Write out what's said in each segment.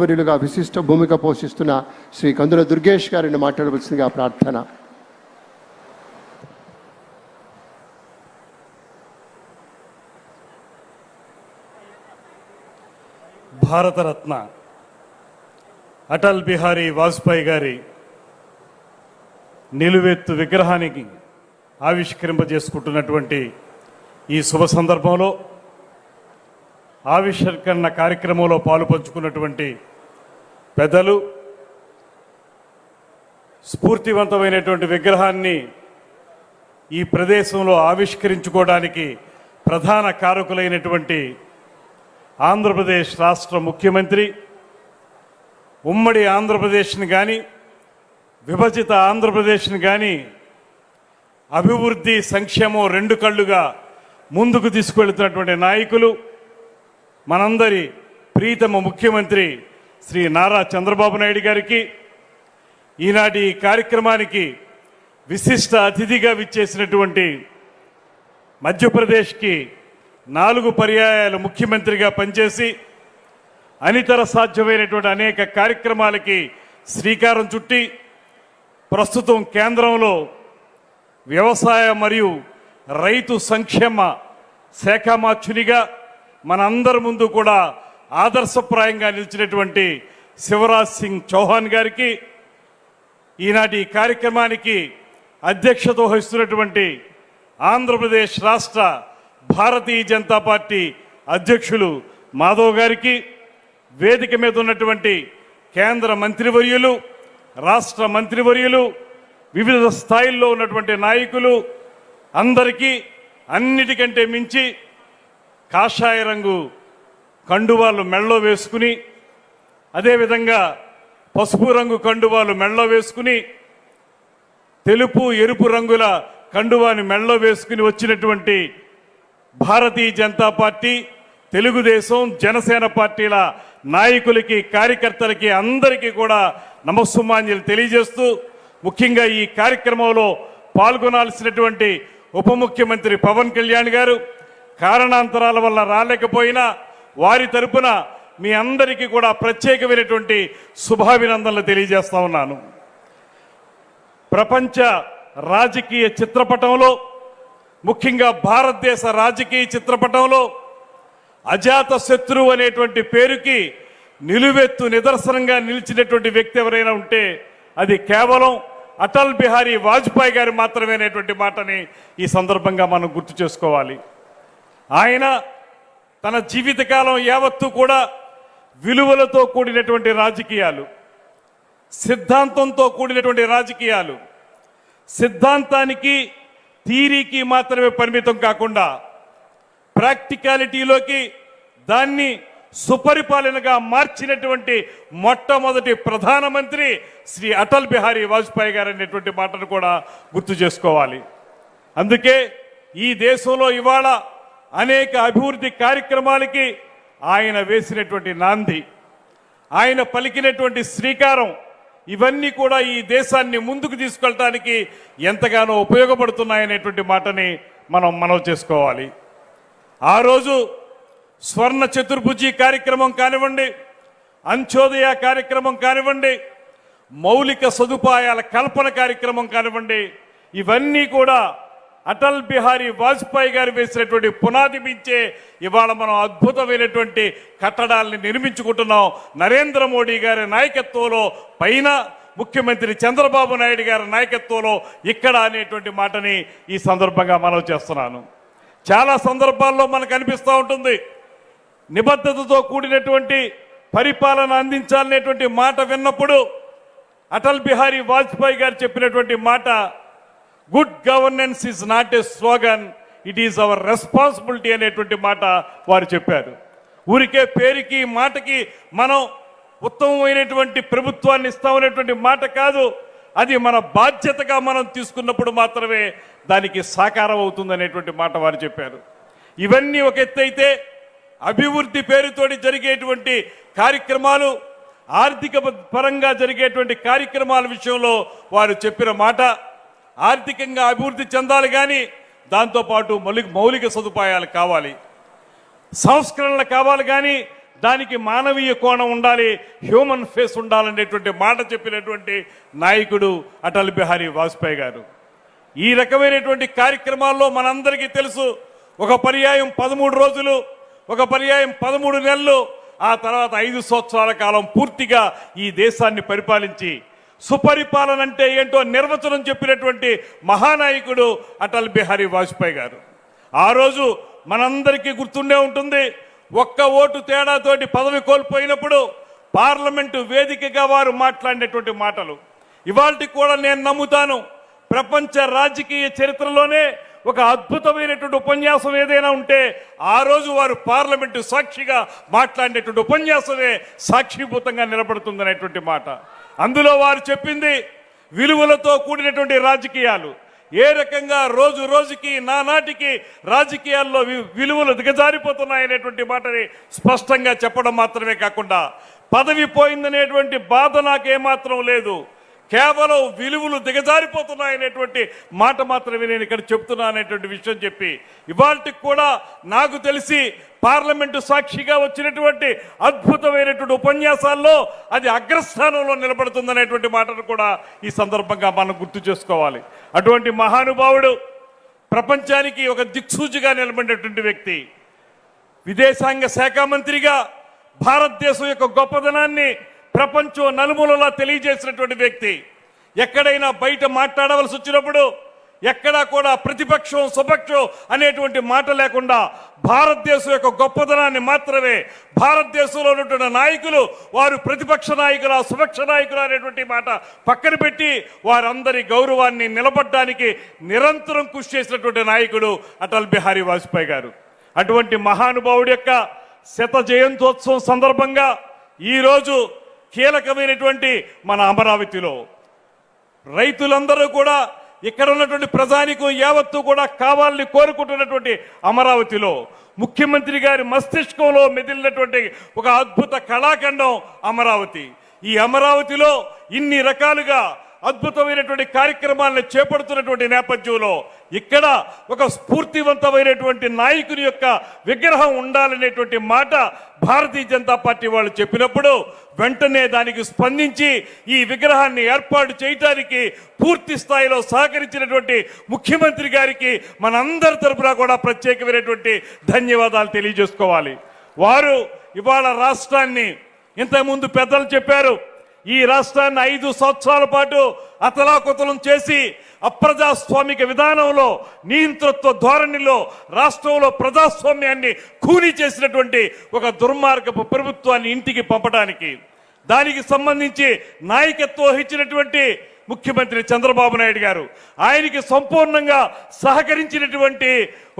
వర్యులుగా విశిష్ట భూమిక పోషిస్తున్న శ్రీ కందుల దుర్గేష్ గారిని మాట్లాడవలసిందిగా ప్రార్థన. భారతరత్న అటల్ బిహారీ వాజ్పేయి గారి నిలువెత్తు విగ్రహానికి ఆవిష్కరింపజేసుకుంటున్నటువంటి ఈ శుభ సందర్భంలో ఆవిష్కరణ కార్యక్రమంలో పాలు పంచుకున్నటువంటి పెద్దలు, స్ఫూర్తివంతమైనటువంటి విగ్రహాన్ని ఈ ప్రదేశంలో ఆవిష్కరించుకోవడానికి ప్రధాన కారకులైనటువంటి ఆంధ్రప్రదేశ్ రాష్ట్ర ముఖ్యమంత్రి, ఉమ్మడి ఆంధ్రప్రదేశ్ని కానీ విభజిత ఆంధ్రప్రదేశ్ని కానీ అభివృద్ధి సంక్షేమం రెండు కళ్ళుగా ముందుకు తీసుకువెళుతున్నటువంటి నాయకులు, మనందరి ప్రీతమ ముఖ్యమంత్రి శ్రీ నారా చంద్రబాబు నాయుడు గారికి ఈనాటి ఈ కార్యక్రమానికి విశిష్ట అతిథిగా విచ్చేసినటువంటి మధ్యప్రదేశ్కి 4 పర్యాయాలు ముఖ్యమంత్రిగా పనిచేసి అనితర సాధ్యమైనటువంటి అనేక కార్యక్రమాలకి శ్రీకారం చుట్టి ప్రస్తుతం కేంద్రంలో వ్యవసాయ మరియు రైతు సంక్షేమ శాఖ మార్చునిగా మనందరి ముందు కూడా ఆదర్శప్రాయంగా నిలిచినటువంటి శివరాజ్ సింగ్ చౌహాన్ గారికి, ఈనాటి కార్యక్రమానికి అధ్యక్షత వహిస్తున్నటువంటి ఆంధ్రప్రదేశ్ రాష్ట్ర భారతీయ జనతా పార్టీ అధ్యక్షులు మాధవ్ గారికి, వేదిక మీద ఉన్నటువంటి కేంద్ర మంత్రివర్యులు, రాష్ట్ర మంత్రివర్యులు, వివిధ స్థాయిల్లో ఉన్నటువంటి నాయకులు అందరికీ, అన్నిటికంటే మించి కాషాయ రంగు కండువాలు మెళ్ళో వేసుకుని, అదేవిధంగా పసుపు రంగు కండువాలు మెళ్ళో వేసుకుని, తెలుపు ఎరుపు రంగుల కండువాని మెళ్ళో వేసుకుని వచ్చినటువంటి భారతీయ జనతా పార్టీ, తెలుగుదేశం, జనసేన పార్టీల నాయకులకి, కార్యకర్తలకి అందరికీ కూడా నమస్సుమాంజలి తెలియజేస్తూ, ముఖ్యంగా ఈ కార్యక్రమంలో పాల్గొనాల్సినటువంటి ఉప ముఖ్యమంత్రి పవన్ కళ్యాణ్ గారు కారణాంతరాల వల్ల రాలేకపోయినా వారి తరపున మీ అందరికీ కూడా ప్రత్యేకమైనటువంటి శుభాభినందనలు తెలియజేస్తా ఉన్నాను. ప్రపంచ రాజకీయ చిత్రపటంలో, ముఖ్యంగా భారతదేశ రాజకీయ చిత్రపటంలో అజాత శత్రువు అనేటువంటి పేరుకి నిలువెత్తు నిదర్శనంగా నిలిచినటువంటి వ్యక్తి ఎవరైనా ఉంటే అది కేవలం అటల్ బిహారీ వాజ్పేయి గారు మాత్రమే అనేటువంటి మాటని ఈ సందర్భంగా మనం గుర్తు చేసుకోవాలి. ఆయన తన జీవితకాలం యావత్తు కూడా విలువలతో కూడినటువంటి రాజకీయాలు, సిద్ధాంతంతో కూడినటువంటి రాజకీయాలు, సిద్ధాంతానికి థియరీకి మాత్రమే పరిమితం కాకుండా ప్రాక్టికాలిటీలోకి దాన్ని సుపరిపాలనగా మార్చినటువంటి మొట్టమొదటి ప్రధానమంత్రి శ్రీ అటల్ బిహారీ వాజ్పేయి గారు అనేటువంటి మాటను కూడా గుర్తు చేసుకోవాలి. అందుకే ఈ దేశంలో ఇవాళ అనేక అభివృద్ధి కార్యక్రమాలకి ఆయన వేసినటువంటి నాంది, ఆయన పలికినటువంటి శ్రీకారం, ఇవన్నీ కూడా ఈ దేశాన్ని ముందుకు తీసుకెళ్ళటానికి ఎంతగానో ఉపయోగపడుతున్నాయనేటువంటి మాటని మనం చేసుకోవాలి. ఆ రోజు స్వర్ణ చతుర్భుజి కార్యక్రమం కానివ్వండి, అంత్యోదయ కార్యక్రమం కానివ్వండి, మౌలిక సదుపాయాల కల్పన కార్యక్రమం కానివ్వండి, ఇవన్నీ కూడా అటల్ బిహారీ వాజ్పేయి గారు వేసినటువంటి పునాది మించే ఇవాళ మనం అద్భుతమైనటువంటి కట్టడాలని నిర్మించుకుంటున్నాం. నరేంద్ర మోడీ గారి నాయకత్వంలో, పైన ముఖ్యమంత్రి చంద్రబాబు నాయుడు గారి నాయకత్వంలో ఇక్కడ అనేటువంటి మాటని ఈ సందర్భంగా మనవి చేస్తున్నాను. చాలా సందర్భాల్లో మనకు అనిపిస్తూ ఉంటుంది, నిబద్ధతతో కూడినటువంటి పరిపాలన అందించాలనేటువంటి మాట విన్నప్పుడు అటల్ బిహారీ వాజ్పేయి గారు చెప్పినటువంటి మాట, good governance is not a slogan, it is our responsibility అనేటువంటి మాట వారు చెప్పారు. ఊరికే పేరుకి మాటకి మనం ఉత్తమమైనటువంటి ప్రభుత్వాన్ని ఇస్తామనేటువంటి మాట కాదు, అది మన బాధ్యతగా మనం తీసుకున్నప్పుడు మాత్రమే దానికి సాకారం అవుతుందనేటువంటి మాట వారు చెప్పారు. ఇవన్నీ ఒక ఎత్తు అయితే, అభివృద్ధి పేరుతోటి జరిగేటువంటి కార్యక్రమాలు, ఆర్థిక పరంగా జరిగేటువంటి కార్యక్రమాల విషయంలో వారు చెప్పిన మాట, ఆర్థికంగా అభివృద్ధి చెందాలి కానీ దాంతోపాటు మౌలిక సదుపాయాలు కావాలి, సంస్కరణలు కావాలి కానీ దానికి మానవీయ కోణం ఉండాలి, హ్యూమన్ ఫేస్ ఉండాలనేటువంటి మాట చెప్పినటువంటి నాయకుడు అటల్ బిహారీ వాజ్పేయి గారు. ఈ రకమైనటువంటి కార్యక్రమాల్లో మనందరికీ తెలుసు, ఒక పర్యాయం 13 రోజులు, ఒక పర్యాయం 13 నెలలు, ఆ తర్వాత 5 సంవత్సరాల కాలం పూర్తిగా ఈ దేశాన్ని పరిపాలించి సుపరిపాలన అంటే ఏంటో నిర్వచనం చెప్పినటువంటి మహానాయకుడు అటల్ బిహారీ వాజ్పేయి గారు. ఆ రోజు మనందరికీ గుర్తుండే ఉంటుంది, ఒక్క ఓటు తేడాతోటి పదవి కోల్పోయినప్పుడు పార్లమెంటు వేదికగా వారు మాట్లాడినటువంటి మాటలు ఇవాళకి కూడా నేను నమ్ముతాను. ప్రపంచ రాజకీయ చరిత్రలోనే ఒక అద్భుతమైనటువంటి ఉపన్యాసం ఏదైనా ఉంటే ఆ రోజు వారు పార్లమెంటు సాక్షిగా మాట్లాడినటువంటి ఉపన్యాసమే సాక్షిభూతంగా నిలబడుతుందనేటువంటి మాట. అందులో వారు చెప్పింది విలువలతో కూడినటువంటి రాజకీయాలు, ఏ రకంగా రోజు రోజుకి నానాటికి రాజకీయాల్లో విలువలు దిగజారిపోతున్నాయనేటువంటి మాటని స్పష్టంగా చెప్పడం మాత్రమే కాకుండా, పదవి పోయిందనేటువంటి బాధ నాకేమాత్రం లేదు, కేవలం విలువలు దిగజారిపోతున్నాయనేటువంటి మాట మాత్రమే నేను ఇక్కడ చెప్తున్నా అనేటువంటి విషయం చెప్పి, ఇవాళకి కూడా నాకు తెలిసి పార్లమెంటు సాక్షిగా వచ్చినటువంటి అద్భుతమైనటువంటి ఉపన్యాసాల్లో అది అగ్రస్థానంలో నిలబడుతుందనేటువంటి మాటను కూడా ఈ సందర్భంగా మనం గుర్తు చేసుకోవాలి. అటువంటి మహానుభావుడు ప్రపంచానికి ఒక దిక్సూచిగా నిలబడినటువంటి వ్యక్తి, విదేశాంగ శాఖ మంత్రిగా భారతదేశం యొక్క గొప్పదనాన్ని ప్రపంచం నలుమూలలా తెలియజేసినటువంటి వ్యక్తి. ఎక్కడైనా బయట మాట్లాడవలసి వచ్చినప్పుడు ఎక్కడా కూడా ప్రతిపక్షం స్వపక్షం అనేటువంటి మాట లేకుండా భారతదేశం యొక్క గొప్పదనాన్ని మాత్రమే, భారతదేశంలో ఉన్నటువంటి నాయకులు వారు ప్రతిపక్ష నాయకుల స్వపక్ష నాయకులు అనేటువంటి మాట పక్కన పెట్టి వారందరి గౌరవాన్ని నిలబడడానికి నిరంతరం కృషి చేసినటువంటి నాయకుడు అటల్ బిహారీ వాజ్పేయి గారు. అటువంటి మహానుభావుడి యొక్క 100వ జయంతోత్సవం సందర్భంగా ఈరోజు కీలకమైనటువంటి మన అమరావతిలో రైతులందరూ కూడా, ఇక్కడ ఉన్నటువంటి ప్రజానికం యావత్తు కూడా కావాలని కోరుకుంటున్నటువంటి అమరావతిలో ముఖ్యమంత్రి గారి మస్తిష్కంలో మెదిలినటువంటి ఒక అద్భుత కళాఖండం అమరావతి. ఈ అమరావతిలో ఇన్ని రకాలుగా అద్భుతమైనటువంటి కార్యక్రమాలను చేపడుతున్నటువంటి నేపథ్యంలో ఇక్కడ ఒక స్ఫూర్తివంతమైనటువంటి నాయకుని యొక్క విగ్రహం ఉండాలనేటువంటి మాట భారతీయ జనతా పార్టీ వాళ్ళు చెప్పినప్పుడు వెంటనే దానికి స్పందించి ఈ విగ్రహాన్ని ఏర్పాటు చేయడానికి పూర్తి స్థాయిలో సహకరించినటువంటి ముఖ్యమంత్రి గారికి మనందరి తరపున కూడా ప్రత్యేకమైనటువంటి ధన్యవాదాలు తెలియజేసుకోవాలి. వారు ఇవాళ రాష్ట్రాన్ని, ఇంతకుముందు పెద్దలు చెప్పారు, ఈ రాష్ట్రాన్ని 5 సంవత్సరాల పాటు అతలాకుతలం చేసి అప్రజాస్వామిక విధానంలో నియంతృత్వ ధోరణిలో రాష్ట్రంలో ప్రజాస్వామ్యాన్ని ఖూనీ చేసినటువంటి ఒక దుర్మార్గపు ప్రభుత్వాన్ని ఇంటికి పంపడానికి, దానికి సంబంధించి నాయకత్వం వహించినటువంటి ముఖ్యమంత్రి చంద్రబాబు నాయుడు గారు, ఆయనకి సంపూర్ణంగా సహకరించినటువంటి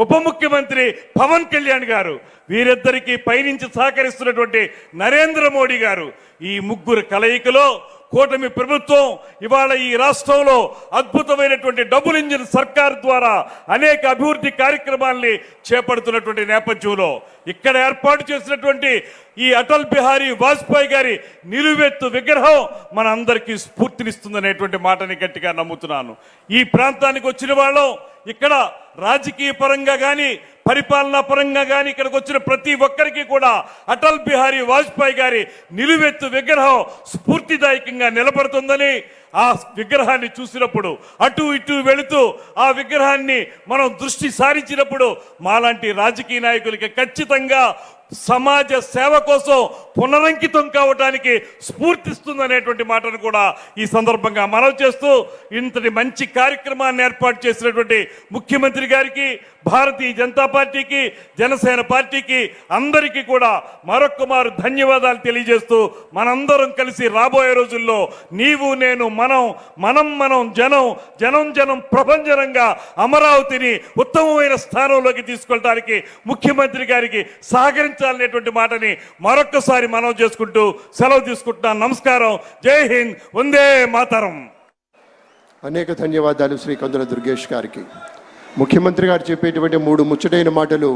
ఉప ముఖ్యమంత్రి పవన్ కళ్యాణ్ గారు, వీరిద్దరికీ పైనుంచి సహకరిస్తున్నటువంటి నరేంద్ర మోడీ గారు, ఈ ముగ్గురు కలయికలో కూటమి ప్రభుత్వం ఇవాళ ఈ రాష్ట్రంలో అద్భుతమైనటువంటి డబుల్ ఇంజిన్ సర్కార్ ద్వారా అనేక అభివృద్ధి కార్యక్రమాల్ని చేపడుతున్నటువంటి నేపథ్యంలో ఇక్కడ ఏర్పాటు చేసినటువంటి ఈ అటల్ బిహారీ వాజ్పేయి గారి నిలువెత్తు విగ్రహం మన అందరికీ స్ఫూర్తినిస్తుందనేటువంటి మాటని గట్టిగా నమ్ముతున్నాను. ఈ ప్రాంతానికి వచ్చిన వాళ్ళం ఇక్కడ రాజకీయ పరంగా కానీ పరిపాలనా పరంగా కానీ ఇక్కడికి వచ్చిన ప్రతి ఒక్కరికి కూడా అటల్ బిహారీ వాజ్పేయి గారి నిలువెత్తు విగ్రహం స్ఫూర్తిదాయకంగా నిలబడుతుందని, ఆ విగ్రహాన్ని చూసినప్పుడు అటు ఇటు వెళుతూ ఆ విగ్రహాన్ని మనం దృష్టి సారించినప్పుడు మాలాంటి రాజకీయ నాయకులకి ఖచ్చితంగా సమాజ సేవ కోసం పునరంకితం కావడానికి స్ఫూర్తిస్తుందనేటువంటి మాటను కూడా ఈ సందర్భంగా మనవి చేస్తూ, ఇంతటి మంచి కార్యక్రమాన్ని ఏర్పాటు చేసినటువంటి ముఖ్యమంత్రి గారికి, భారతీయ జనతా పార్టీకి, జనసేన పార్టీకి అందరికీ కూడా మరొక్కమారు ధన్యవాదాలు తెలియజేస్తూ, మనందరం కలిసి రాబోయే రోజుల్లో నీవు నేను మనం జనం ప్రభంజనంగా అమరావతిని ఉత్తమమైన స్థానంలోకి తీసుకెళ్ళడానికి ముఖ్యమంత్రి గారికి సహకరించాలనేటువంటి మాటని మరొక్కసారి మనం చేసుకుంటూ సెలవు తీసుకుంటున్నాను. నమస్కారం. జై హింద్. వందే మాతరం. అనేక ధన్యవాదాలు శ్రీ కందుల దుర్గేష్ గారికి. ముఖ్యమంత్రి గారు చెప్పేటువంటి 3 ముచ్చటైన మాటలు